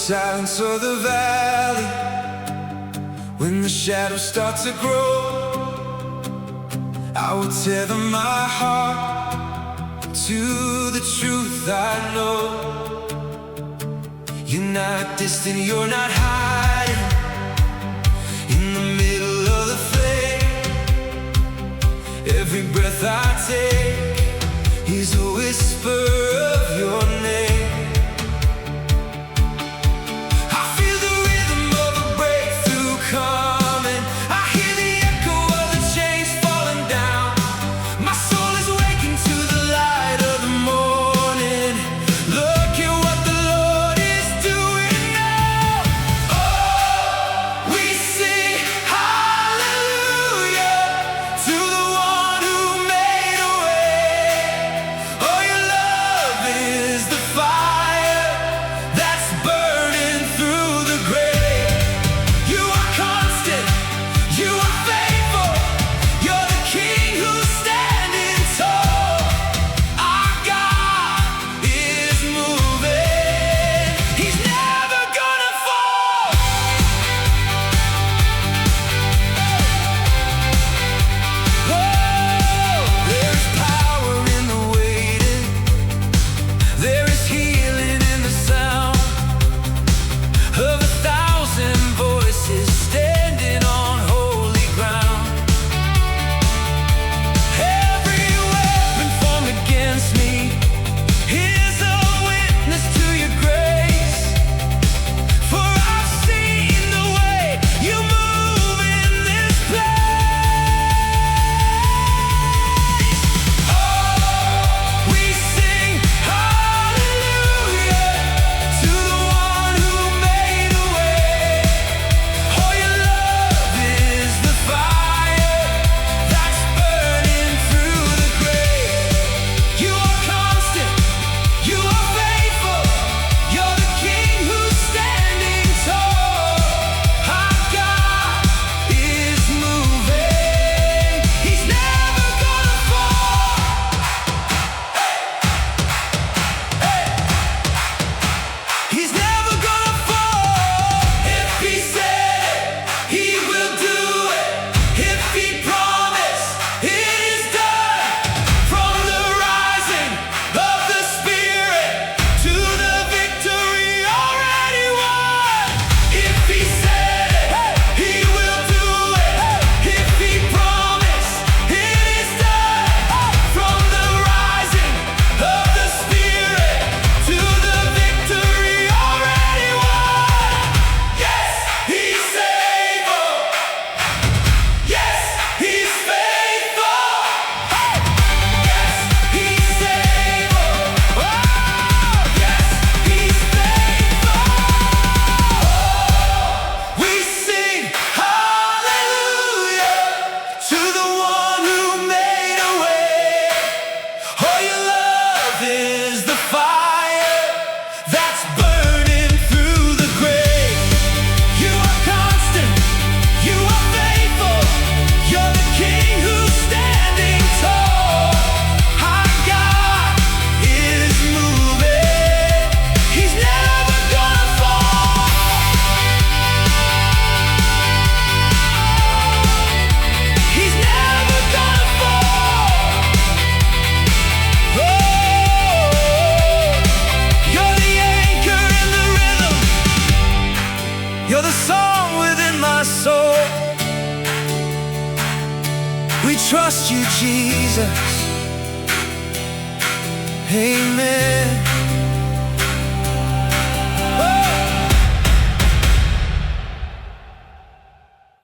silence of the valley, when the shadows start to grow, I will tether my heart to the truth I know. You're not distant, you're not hiding in the middle of the flame. Every breath I take is a whisper of your name. You're the song within my soul. We trust you, Jesus. Amen.